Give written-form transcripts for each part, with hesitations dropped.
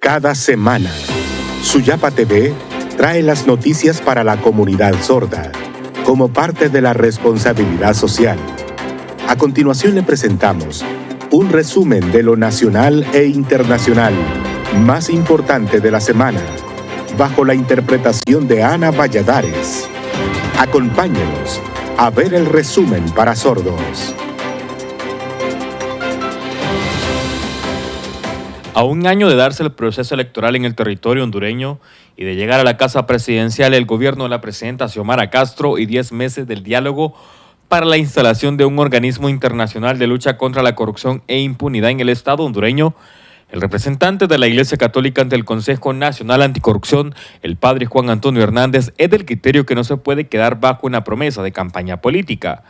Cada semana, Suyapa TV trae las noticias para la comunidad sorda, como parte de la responsabilidad social. A continuación le presentamos un resumen de lo nacional e internacional más importante de la semana, bajo la interpretación de Ana Valladares. Acompáñenos a ver el resumen para sordos. A un año de darse el proceso electoral en el territorio hondureño y de llegar a la casa presidencial, el gobierno de la presidenta Xiomara Castro y 10 meses del diálogo para la instalación de un organismo internacional de lucha contra la corrupción e impunidad en el Estado hondureño, el representante de la Iglesia Católica ante el Consejo Nacional Anticorrupción, el padre Juan Antonio Hernández, es del criterio que no se puede quedar bajo una promesa de campaña política,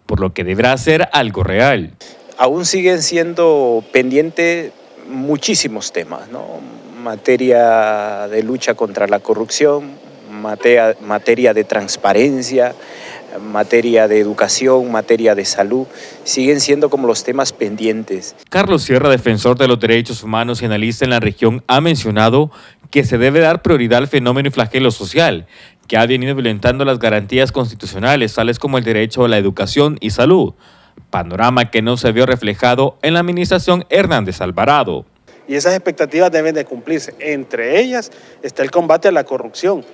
por lo que deberá ser algo real. Aún siguen siendo pendientes muchísimos temas, ¿no? Materia de lucha contra la corrupción, materia de transparencia, materia de educación, materia de salud, siguen siendo como los temas pendientes. Carlos Sierra, defensor de los derechos humanos y analista en la región, ha mencionado que se debe dar prioridad al fenómeno y flagelo social, que ha venido violentando las garantías constitucionales, tales como el derecho a la educación y salud, panorama que no se vio reflejado en la administración Hernández Alvarado. Y esas expectativas deben de cumplirse. Entre ellas está el combate a la corrupción.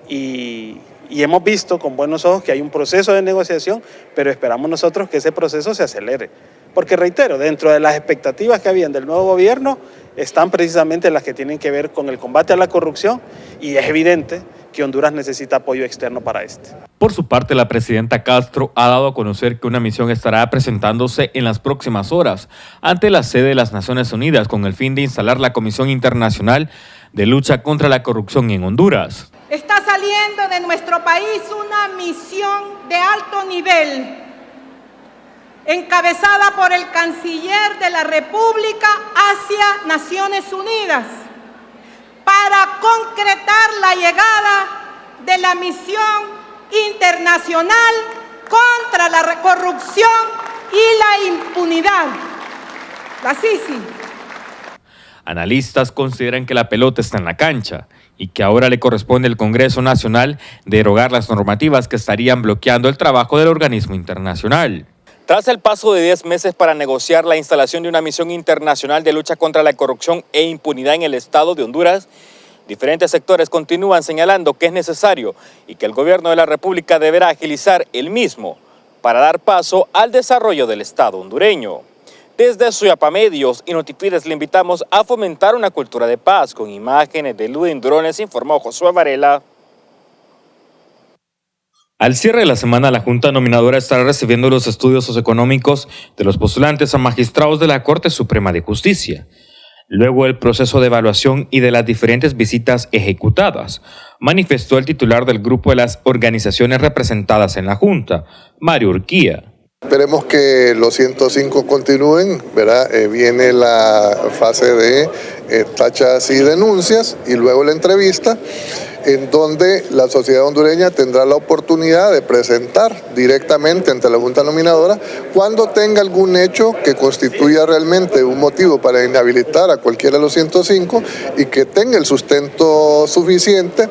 Y hemos visto con buenos ojos que hay un proceso de negociación, pero esperamos nosotros que ese proceso se acelere. Porque reitero, dentro de las expectativas que habían del nuevo gobierno, están precisamente las que tienen que ver con el combate a la corrupción, y es evidente que Honduras necesita apoyo externo para este. Por su parte, la presidenta Castro ha dado a conocer que una misión estará presentándose en las próximas horas ante la sede de las Naciones Unidas con el fin de instalar la Comisión Internacional de Lucha contra la Corrupción en Honduras. Está saliendo de nuestro país una misión de alto nivel, encabezada por el canciller de la República hacia Naciones Unidas, para concretar la llegada de la misión internacional contra la corrupción y la impunidad, la CICI. Analistas consideran que la pelota está en la cancha y que ahora le corresponde al Congreso Nacional derogar las normativas que estarían bloqueando el trabajo del organismo internacional. Tras el paso de 10 meses para negociar la instalación de una misión internacional de lucha contra la corrupción e impunidad en el Estado de Honduras, diferentes sectores continúan señalando que es necesario y que el gobierno de la República deberá agilizar el mismo para dar paso al desarrollo del Estado hondureño. Desde Suyapa Medios y Notifides le invitamos a fomentar una cultura de paz con imágenes de Ludin Drones, informó Josué Varela. Al cierre de la semana, la Junta Nominadora estará recibiendo los estudios socioeconómicos de los postulantes a magistrados de la Corte Suprema de Justicia. Luego el proceso de evaluación y de las diferentes visitas ejecutadas, manifestó el titular del grupo de las organizaciones representadas en la Junta, Mario Urquía. Esperemos que los 105 continúen, ¿verdad? Viene la fase de tachas y denuncias y luego la entrevista, en donde la sociedad hondureña tendrá la oportunidad de presentar directamente ante la Junta Nominadora cuando tenga algún hecho que constituya realmente un motivo para inhabilitar a cualquiera de los 105 y que tenga el sustento suficiente,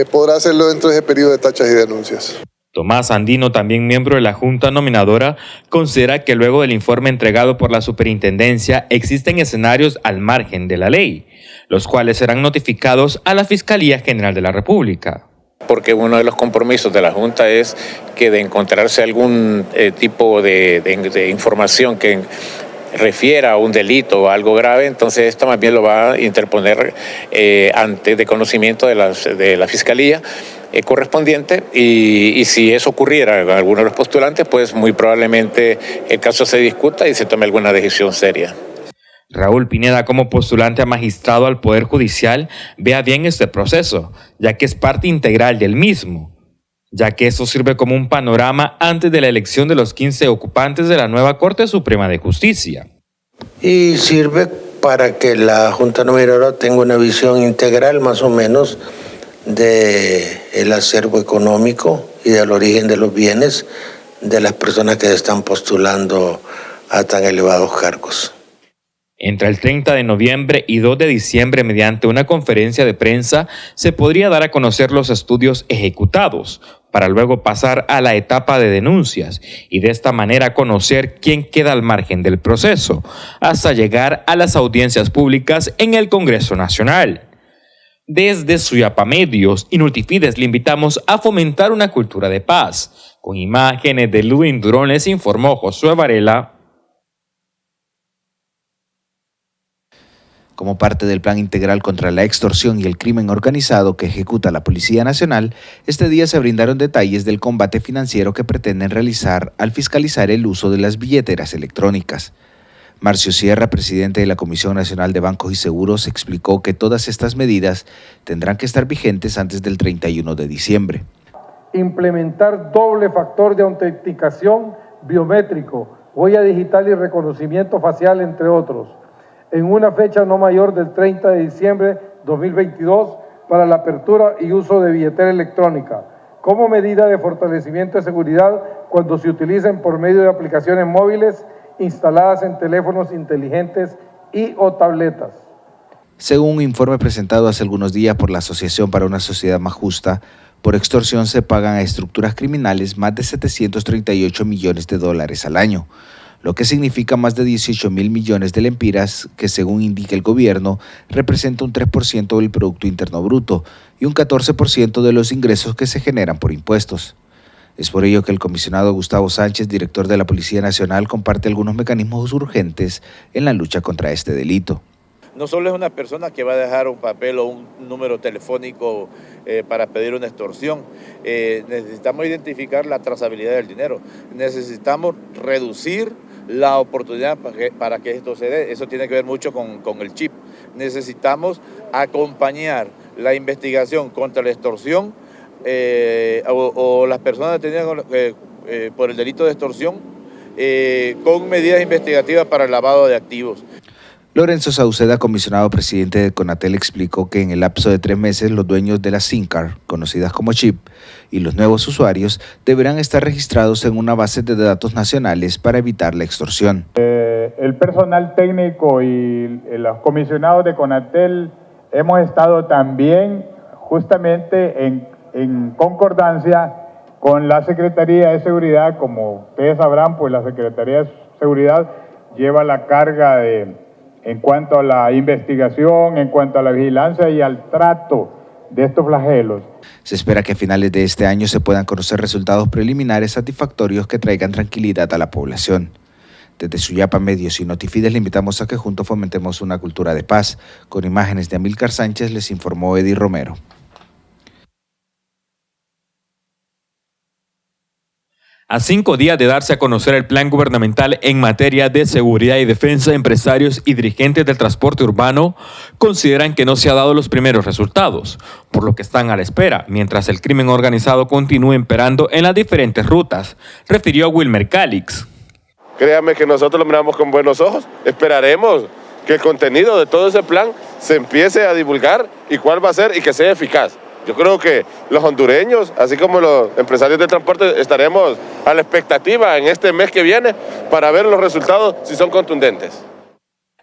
podrá hacerlo dentro de ese periodo de tachas y denuncias. Tomás Andino, también miembro de la Junta Nominadora, considera que luego del informe entregado por la Superintendencia existen escenarios al margen de la ley, los cuales serán notificados a la Fiscalía General de la República. Porque uno de los compromisos de la Junta es que de encontrarse algún tipo de información que refiera a un delito o algo grave, entonces esto más bien lo va a interponer ante de conocimiento de la Fiscalía correspondiente y si eso ocurriera en alguno de los postulantes, pues muy probablemente el caso se discuta y se tome alguna decisión seria. Raúl Pineda, como postulante a magistrado al Poder Judicial, vea bien este proceso, ya que es parte integral del mismo, ya que eso sirve como un panorama antes de la elección de los 15 ocupantes de la nueva Corte Suprema de Justicia. Y sirve para que la Junta Nominadora tenga una visión integral más o menos del acervo económico y del origen de los bienes de las personas que están postulando a tan elevados cargos. Entre el 30 de noviembre y 2 de diciembre, mediante una conferencia de prensa, se podría dar a conocer los estudios ejecutados, para luego pasar a la etapa de denuncias y de esta manera conocer quién queda al margen del proceso, hasta llegar a las audiencias públicas en el Congreso Nacional. Desde Suyapa Medios y Notifides le invitamos a fomentar una cultura de paz. Con imágenes de Ludwig Durón les informó Josué Varela. Como parte del Plan Integral contra la Extorsión y el Crimen Organizado que ejecuta la Policía Nacional, este día se brindaron detalles del combate financiero que pretenden realizar al fiscalizar el uso de las billeteras electrónicas. Marcio Sierra, presidente de la Comisión Nacional de Bancos y Seguros, explicó que todas estas medidas tendrán que estar vigentes antes del 31 de diciembre. Implementar doble factor de autenticación biométrico, huella digital y reconocimiento facial, entre otros, en una fecha no mayor del 30 de diciembre 2022 para la apertura y uso de billetera electrónica, como medida de fortalecimiento de seguridad cuando se utilicen por medio de aplicaciones móviles instaladas en teléfonos inteligentes y o tabletas. Según un informe presentado hace algunos días por la Asociación para una Sociedad Más Justa, por extorsión se pagan a estructuras criminales más de $738 millones al año, lo que significa más de 18.000 millones de lempiras, que según indica el gobierno, representa un 3% del Producto Interno Bruto y un 14% de los ingresos que se generan por impuestos. Es por ello que el comisionado Gustavo Sánchez, director de la Policía Nacional, comparte algunos mecanismos urgentes en la lucha contra este delito. No solo es una persona que va a dejar un papel o un número telefónico para pedir una extorsión. Necesitamos identificar la trazabilidad del dinero. Necesitamos reducir la oportunidad para que esto se dé. Eso tiene que ver mucho con el chip. Necesitamos acompañar la investigación contra la extorsión o las personas detenidas por el delito de extorsión con medidas investigativas para el lavado de activos. Lorenzo Sauceda, comisionado presidente de CONATEL, explicó que en el lapso de 3 meses los dueños de las SIM card, conocidas como chip, y los nuevos usuarios deberán estar registrados en una base de datos nacionales para evitar la extorsión. El personal técnico y los comisionados de CONATEL hemos estado también justamente en concordancia con la Secretaría de Seguridad. Como ustedes sabrán, pues la Secretaría de Seguridad lleva la carga en cuanto a la investigación, en cuanto a la vigilancia y al trato de estos flagelos. Se espera que a finales de este año se puedan conocer resultados preliminares satisfactorios que traigan tranquilidad a la población. Desde Suyapa Medios y Notifides le invitamos a que juntos fomentemos una cultura de paz. Con imágenes de Amílcar Sánchez les informó Eddie Romero. A 5 días de darse a conocer el plan gubernamental en materia de seguridad y defensa, empresarios y dirigentes del transporte urbano consideran que no se han dado los primeros resultados, por lo que están a la espera, mientras el crimen organizado continúa imperando en las diferentes rutas, refirió Wilmer Calix. Créame que nosotros lo miramos con buenos ojos. Esperaremos que el contenido de todo ese plan se empiece a divulgar y cuál va a ser y que sea eficaz. Yo creo que los hondureños, así como los empresarios del transporte, estaremos a la expectativa en este mes que viene para ver los resultados si son contundentes.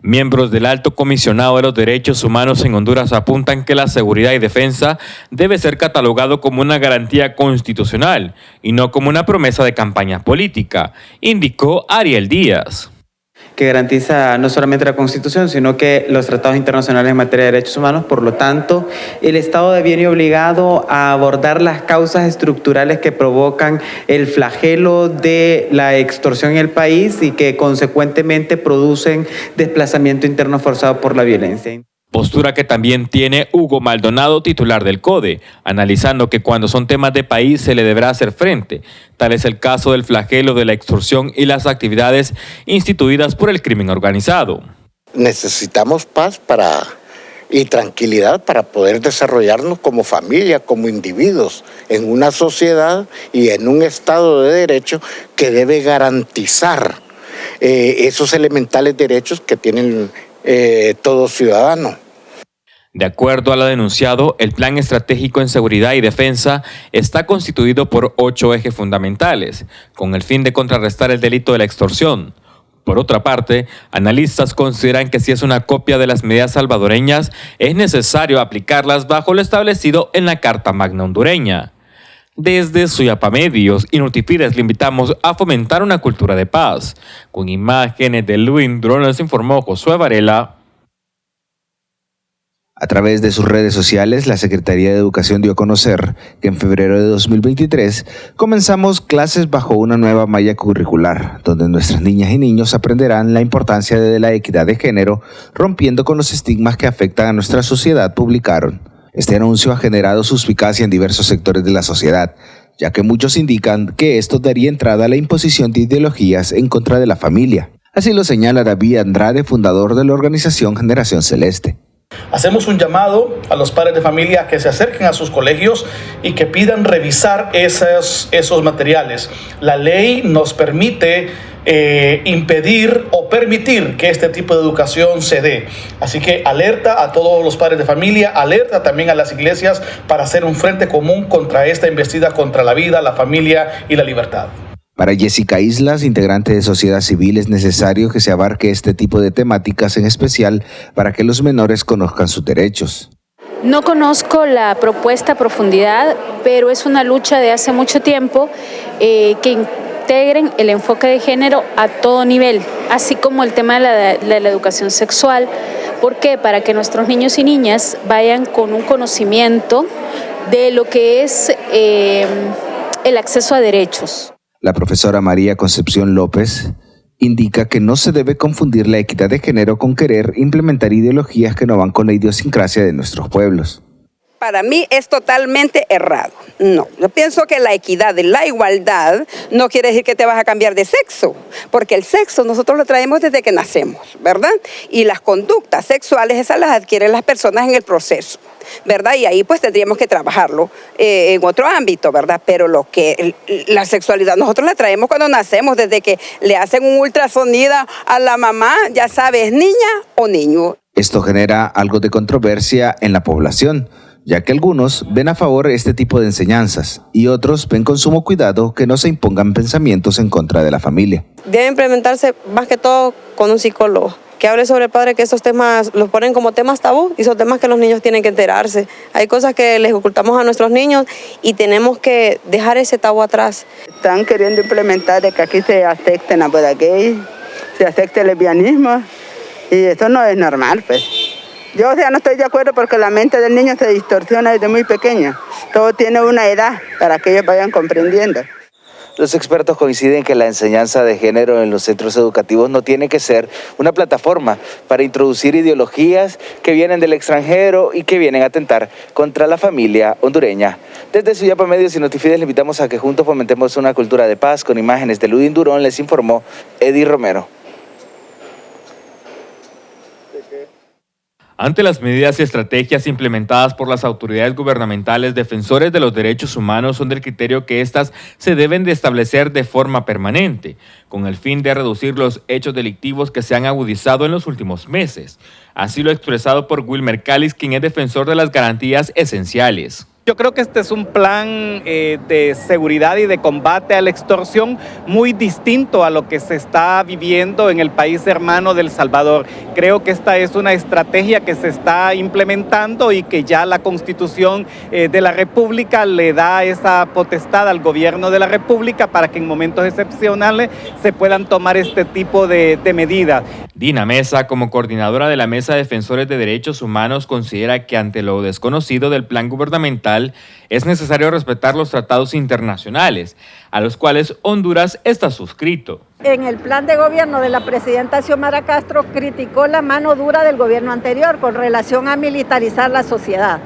Miembros del Alto Comisionado de los Derechos Humanos en Honduras apuntan que la seguridad y defensa debe ser catalogado como una garantía constitucional y no como una promesa de campaña política, indicó Ariel Díaz. Que garantiza no solamente la Constitución, sino que los tratados internacionales en materia de derechos humanos. Por lo tanto, el Estado viene obligado a abordar las causas estructurales que provocan el flagelo de la extorsión en el país y que consecuentemente producen desplazamiento interno forzado por la violencia. Postura que también tiene Hugo Maldonado, titular del CODE, analizando que cuando son temas de país se le deberá hacer frente. Tal es el caso del flagelo de la extorsión y las actividades instituidas por el crimen organizado. Necesitamos paz y tranquilidad para poder desarrollarnos como familia, como individuos, en una sociedad y en un Estado de Derecho que debe garantizar esos elementales derechos que tienen todo ciudadano. De acuerdo a lo denunciado, el Plan Estratégico en Seguridad y Defensa está constituido por 8 ejes fundamentales, con el fin de contrarrestar el delito de la extorsión, Por otra parte, analistas consideran que si es una copia de las medidas salvadoreñas, es necesario aplicarlas bajo lo establecido en la Carta Magna hondureña. Desde Suyapa Medios y Notifides le invitamos a fomentar una cultura de paz. Con imágenes de Luis Durón les informó Josué Varela. A través de sus redes sociales, la Secretaría de Educación dio a conocer que en febrero de 2023 comenzamos clases bajo una nueva malla curricular, donde nuestras niñas y niños aprenderán la importancia de la equidad de género, rompiendo con los estigmas que afectan a nuestra sociedad, publicaron. Este anuncio ha generado suspicacia en diversos sectores de la sociedad, ya que muchos indican que esto daría entrada a la imposición de ideologías en contra de la familia. Así lo señala David Andrade, fundador de la organización Generación Celeste. Hacemos un llamado a los padres de familia que se acerquen a sus colegios y que pidan revisar esos materiales. La ley nos permite impedir o permitir que este tipo de educación se dé. Así que alerta a todos los padres de familia, alerta también a las iglesias para hacer un frente común contra esta embestida contra la vida, la familia y la libertad. Para Jessica Islas, integrante de Sociedad Civil, es necesario que se abarque este tipo de temáticas en especial para que los menores conozcan sus derechos. No conozco la propuesta a profundidad, pero es una lucha de hace mucho tiempo que integren el enfoque de género a todo nivel, así como el tema de la educación sexual. ¿Por qué? Para que nuestros niños y niñas vayan con un conocimiento de lo que es el acceso a derechos. La profesora María Concepción López indica que no se debe confundir la equidad de género con querer implementar ideologías que no van con la idiosincrasia de nuestros pueblos. Para mí es totalmente errado. No, yo pienso que la equidad y la igualdad no quiere decir que te vas a cambiar de sexo, porque el sexo nosotros lo traemos desde que nacemos, ¿verdad? Y las conductas sexuales esas las adquieren las personas en el proceso, ¿verdad? Y ahí pues tendríamos que trabajarlo en otro ámbito, ¿verdad? Pero la sexualidad nosotros la traemos cuando nacemos, desde que le hacen un ultrasonido a la mamá, ya sabes, niña o niño. Esto genera algo de controversia en la población, ya que algunos ven a favor este tipo de enseñanzas y otros ven con sumo cuidado que no se impongan pensamientos en contra de la familia. Debe implementarse más que todo con un psicólogo que hable sobre el padre, que esos temas los ponen como temas tabú y son temas que los niños tienen que enterarse. Hay cosas que les ocultamos a nuestros niños y tenemos que dejar ese tabú atrás. Están queriendo implementar de que aquí se acepten la boda gay, se acepte el lesbianismo y eso no es normal, pues. Yo, no estoy de acuerdo porque la mente del niño se distorsiona desde muy pequeño. Todo tiene una edad para que ellos vayan comprendiendo. Los expertos coinciden que la enseñanza de género en los centros educativos no tiene que ser una plataforma para introducir ideologías que vienen del extranjero y que vienen a atentar contra la familia hondureña. Desde Suyapa Medios y Notifides le invitamos a que juntos fomentemos una cultura de paz. Con imágenes de Ludin Durón les informó Eddie Romero. Ante las medidas y estrategias implementadas por las autoridades gubernamentales, defensores de los derechos humanos son del criterio que éstas se deben de establecer de forma permanente, con el fin de reducir los hechos delictivos que se han agudizado en los últimos meses. Así lo ha expresado por Wilmer Cáliz, quien es defensor de las garantías esenciales. Yo creo que este es un plan de seguridad y de combate a la extorsión muy distinto a lo que se está viviendo en el país hermano de El Salvador. Creo que esta es una estrategia que se está implementando y que ya la Constitución de la República le da esa potestad al gobierno de la República para que en momentos excepcionales se puedan tomar este tipo de medidas. Dina Mesa, como coordinadora de la Mesa de Defensores de Derechos Humanos, considera que ante lo desconocido del plan gubernamental es necesario respetar los tratados internacionales, a los cuales Honduras está suscrito. En el plan de gobierno de la presidenta Xiomara Castro criticó la mano dura del gobierno anterior con relación a militarizar la sociedad.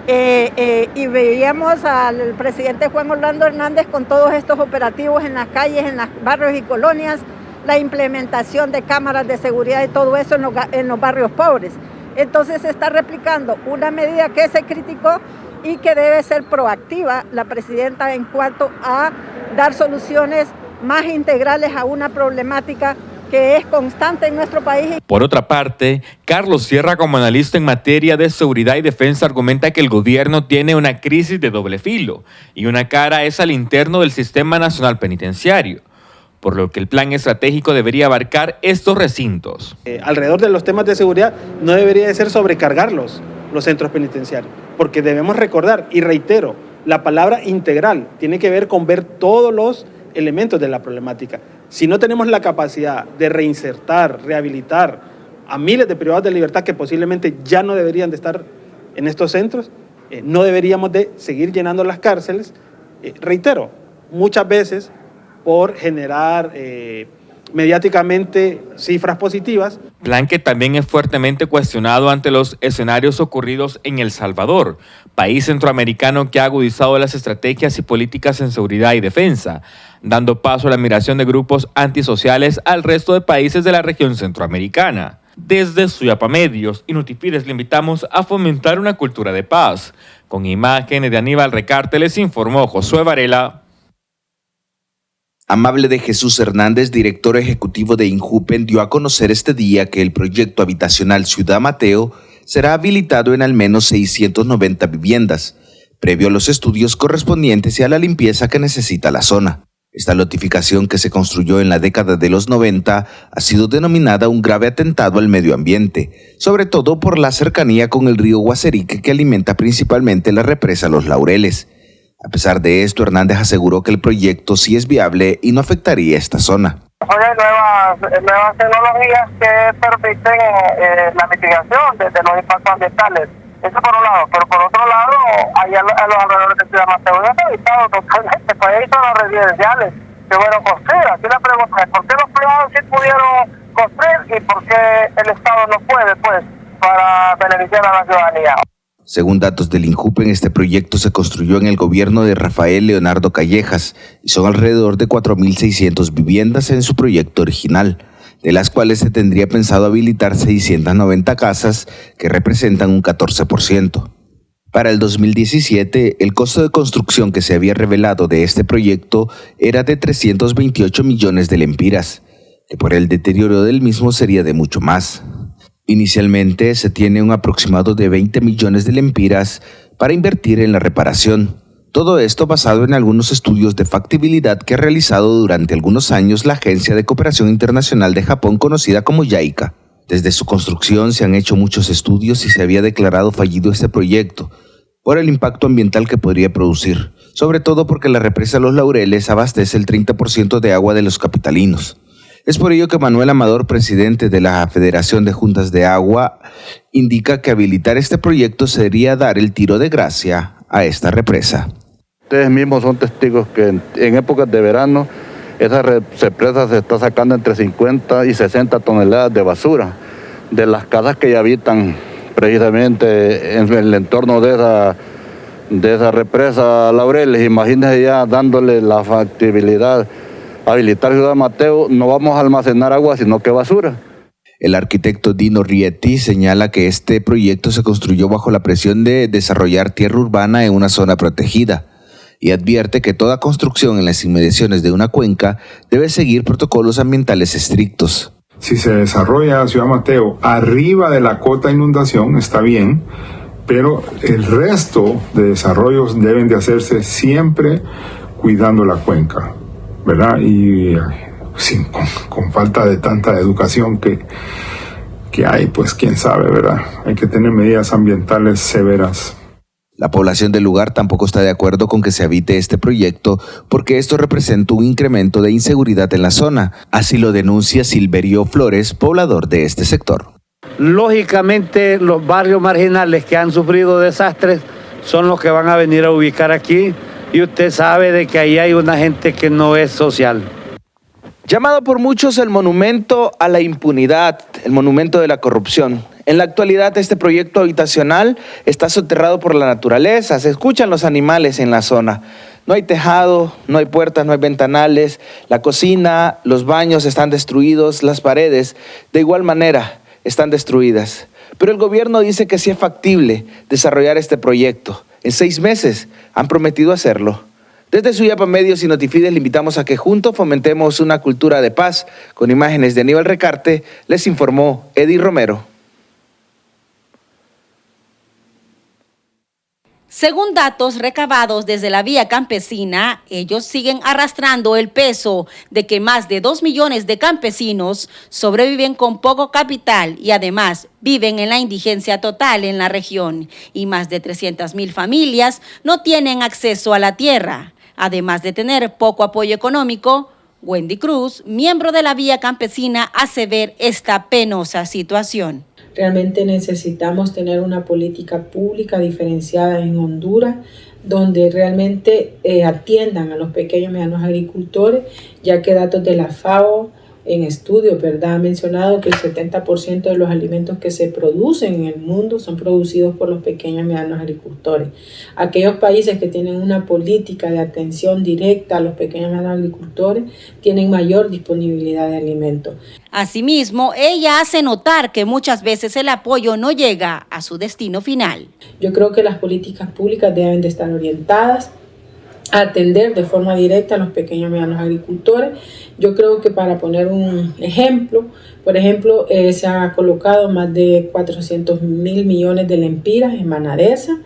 Y veíamos al presidente Juan Orlando Hernández con todos estos operativos en las calles, en los barrios y colonias, la implementación de cámaras de seguridad y todo eso en los barrios pobres. Entonces se está replicando una medida que se criticó y que debe ser proactiva la presidenta en cuanto a dar soluciones más integrales a una problemática que es constante en nuestro país. Por otra parte, Carlos Sierra, como analista en materia de seguridad y defensa, argumenta que el gobierno tiene una crisis de doble filo y una cara es al interno del Sistema Nacional Penitenciario. por lo que el plan estratégico debería abarcar estos recintos. Alrededor de los temas de seguridad no debería de ser sobrecargarlos los centros penitenciarios, porque debemos recordar, y reitero, la palabra integral tiene que ver con ver todos los elementos de la problemática. Si no tenemos la capacidad de reinsertar, rehabilitar a miles de privados de libertad que posiblemente ya no deberían de estar en estos centros, no deberíamos de seguir llenando las cárceles, reitero, muchas veces por generar mediáticamente cifras positivas. Plan que también es fuertemente cuestionado ante los escenarios ocurridos en El Salvador, país centroamericano que ha agudizado las estrategias y políticas en seguridad y defensa, dando paso a la migración de grupos antisociales al resto de países de la región centroamericana. Desde Suyapa Medios y Notipires le invitamos a fomentar una cultura de paz. Con imágenes de Aníbal Recarte les informó Josué Varela. Amable de Jesús Hernández, director ejecutivo de INJUPEN, dio a conocer este día que el proyecto habitacional Ciudad Mateo será habilitado en al menos 690 viviendas, previo a los estudios correspondientes y a la limpieza que necesita la zona. Esta lotificación, que se construyó en la década de los 90, ha sido denominada un grave atentado al medio ambiente, sobre todo por la cercanía con el río Guaserique, que alimenta principalmente la represa Los Laureles. A pesar de esto, Hernández aseguró que el proyecto sí es viable y no afectaría esta zona. Hay nuevas tecnologías que permiten la mitigación de los impactos ambientales. Eso por un lado, pero por otro lado, allá a los alrededores de Ciudad Mateo ya está habitado totalmente, pues ahí son los residenciales que fueron construir. Aquí la pregunta es, ¿por qué los privados sí pudieron construir y por qué el Estado no puede, pues, para beneficiar a la ciudadanía? Según datos del INJUPEN, este proyecto se construyó en el gobierno de Rafael Leonardo Callejas y son alrededor de 4.600 viviendas en su proyecto original, de las cuales se tendría pensado habilitar 690 casas, que representan un 14%. Para el 2017, el costo de construcción que se había revelado de este proyecto era de 328 millones de lempiras, que por el deterioro del mismo sería de mucho más. Inicialmente se tiene un aproximado de 20 millones de lempiras para invertir en la reparación. Todo esto basado en algunos estudios de factibilidad que ha realizado durante algunos años la Agencia de Cooperación Internacional de Japón, conocida como JICA. Desde su construcción se han hecho muchos estudios y se había declarado fallido este proyecto por el impacto ambiental que podría producir, sobre todo porque la represa Los Laureles abastece el 30% de agua de los capitalinos. Es por ello que Manuel Amador, presidente de la Federación de Juntas de Agua, indica que habilitar este proyecto sería dar el tiro de gracia a esta represa. Ustedes mismos son testigos que en épocas de verano esa represa se está sacando entre 50 y 60 toneladas de basura de las casas que ya habitan precisamente en el entorno de esa represa Laureles. Imagínense ya dándole la factibilidad. Habilitar Ciudad Mateo, no vamos a almacenar agua, sino que basura. El arquitecto Dino Rieti señala que este proyecto se construyó bajo la presión de desarrollar tierra urbana en una zona protegida y advierte que toda construcción en las inmediaciones de una cuenca debe seguir protocolos ambientales estrictos. Si se desarrolla Ciudad Mateo arriba de la cota de inundación, está bien, pero el resto de desarrollos deben de hacerse siempre cuidando la cuenca, ¿verdad? Y con falta de tanta educación que hay, pues quién sabe, ¿verdad? Hay que tener medidas ambientales severas. La población del lugar tampoco está de acuerdo con que se habite este proyecto porque esto representa un incremento de inseguridad en la zona. Así lo denuncia Silverio Flores, poblador de este sector. Lógicamente, los barrios marginales que han sufrido desastres son los que van a venir a ubicar aquí. Y usted sabe de que ahí hay una gente que no es social. Llamado por muchos el monumento a la impunidad, el monumento de la corrupción. En la actualidad, este proyecto habitacional está soterrado por la naturaleza. Se escuchan los animales en la zona. No hay tejado, no hay puertas, no hay ventanales. La cocina, los baños están destruidos, las paredes de igual manera están destruidas. Pero el gobierno dice que sí es factible desarrollar este proyecto. En 6 meses han prometido hacerlo. Desde Suyapa Medios y Notifides le invitamos a que juntos fomentemos una cultura de paz. Con imágenes de Aníbal Recarte, les informó Eddie Romero. Según datos recabados desde la Vía Campesina, ellos siguen arrastrando el peso de que más de 2 millones de campesinos sobreviven con poco capital y además viven en la indigencia total en la región y más de 300,000 familias no tienen acceso a la tierra. Además de tener poco apoyo económico, Wendy Cruz, miembro de la Vía Campesina, hace ver esta penosa situación. Realmente necesitamos tener una política pública diferenciada en Honduras, donde realmente atiendan a los pequeños y medianos agricultores, ya que datos de la FAO en estudios, ¿verdad?, ha mencionado que el 70% de los alimentos que se producen en el mundo son producidos por los pequeños y medianos agricultores. Aquellos países que tienen una política de atención directa a los pequeños y medianos agricultores tienen mayor disponibilidad de alimentos. Asimismo, ella hace notar que muchas veces el apoyo no llega a su destino final. Yo creo que las políticas públicas deben de estar orientadas a atender de forma directa a los pequeños y medianos agricultores. Yo creo que, para poner un ejemplo, por ejemplo, se ha colocado más de 400,000 millones de lempiras en Manadesa,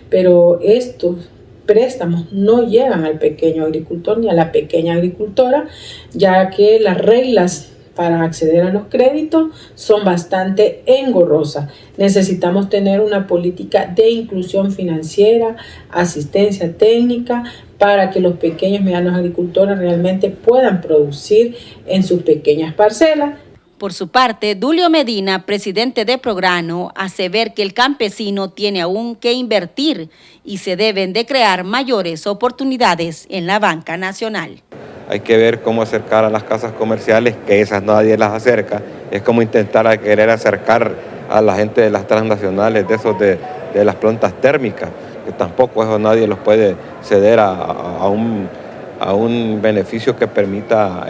pero estos préstamos no llegan al pequeño agricultor ni a la pequeña agricultora, ya que las reglas para acceder a los créditos son bastante engorrosas. Necesitamos tener una política de inclusión financiera, asistencia técnica, para que los pequeños y medianos agricultores realmente puedan producir en sus pequeñas parcelas. Por su parte, Dulio Medina, presidente de Prograno, hace ver que el campesino tiene aún que invertir y se deben de crear mayores oportunidades en la banca nacional. Hay que ver cómo acercar a las casas comerciales, que esas nadie las acerca. Es como intentar querer acercar a la gente de las transnacionales, de las plantas térmicas, que tampoco eso nadie los puede ceder a un beneficio que permita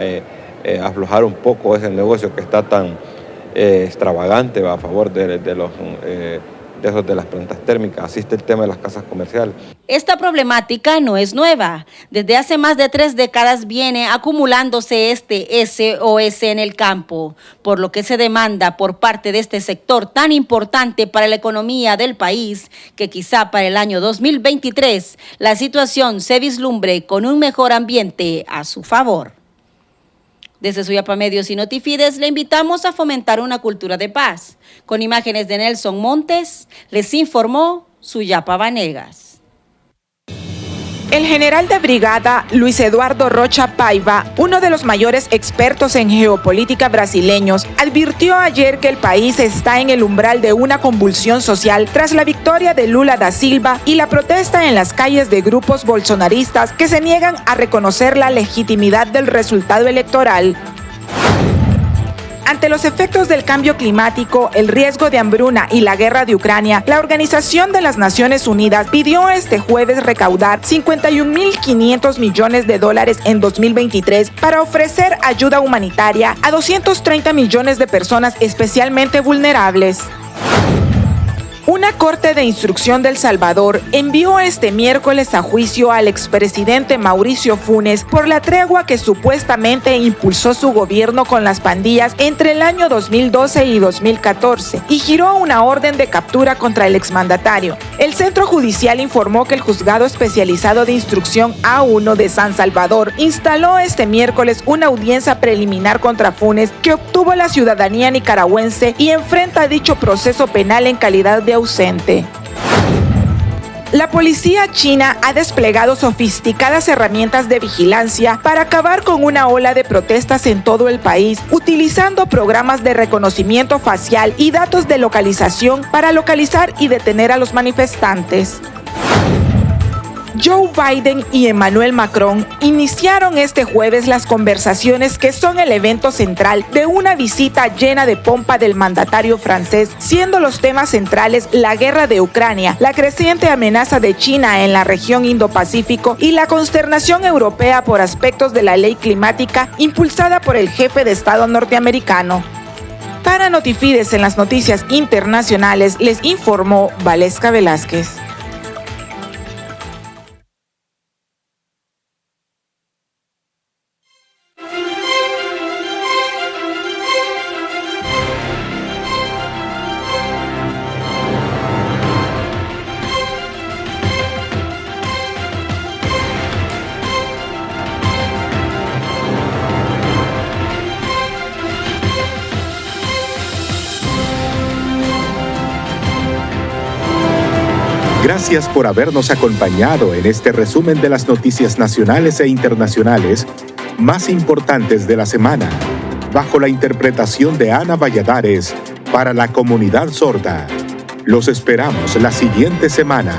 aflojar un poco ese negocio que está tan extravagante a favor de las plantas térmicas. Así está el tema de las casas comerciales. Esta problemática no es nueva. Desde hace más de 3 décadas viene acumulándose este SOS en el campo, por lo que se demanda por parte de este sector tan importante para la economía del país que quizá para el año 2023 la situación se vislumbre con un mejor ambiente a su favor. Desde Suyapa Medios y Notifides le invitamos a fomentar una cultura de paz. Con imágenes de Nelson Montes, les informó Suyapa Vanegas. El general de brigada Luis Eduardo Rocha Paiva, uno de los mayores expertos en geopolítica brasileños, advirtió ayer que el país está en el umbral de una convulsión social tras la victoria de Lula da Silva y la protesta en las calles de grupos bolsonaristas que se niegan a reconocer la legitimidad del resultado electoral. Ante los efectos del cambio climático, el riesgo de hambruna y la guerra de Ucrania, la Organización de las Naciones Unidas pidió este jueves recaudar $51.500 millones en 2023 para ofrecer ayuda humanitaria a 230 millones de personas especialmente vulnerables. Una corte de instrucción de El Salvador envió este miércoles a juicio al expresidente Mauricio Funes por la tregua que supuestamente impulsó su gobierno con las pandillas entre el año 2012 y 2014 y giró una orden de captura contra el exmandatario. El Centro Judicial informó que el Juzgado Especializado de Instrucción A1 de San Salvador instaló este miércoles una audiencia preliminar contra Funes, que obtuvo la ciudadanía nicaragüense y enfrenta dicho proceso penal en calidad de ausente. La policía china ha desplegado sofisticadas herramientas de vigilancia para acabar con una ola de protestas en todo el país, utilizando programas de reconocimiento facial y datos de localización para localizar y detener a los manifestantes. Joe Biden y Emmanuel Macron iniciaron este jueves las conversaciones que son el evento central de una visita llena de pompa del mandatario francés, siendo los temas centrales la guerra de Ucrania, la creciente amenaza de China en la región Indo-Pacífico y la consternación europea por aspectos de la ley climática impulsada por el jefe de Estado norteamericano. Para Notifides en las noticias internacionales les informó Valesca Velázquez. Gracias por habernos acompañado en este resumen de las noticias nacionales e internacionales más importantes de la semana, bajo la interpretación de Ana Valladares para la comunidad sorda. Los esperamos la siguiente semana.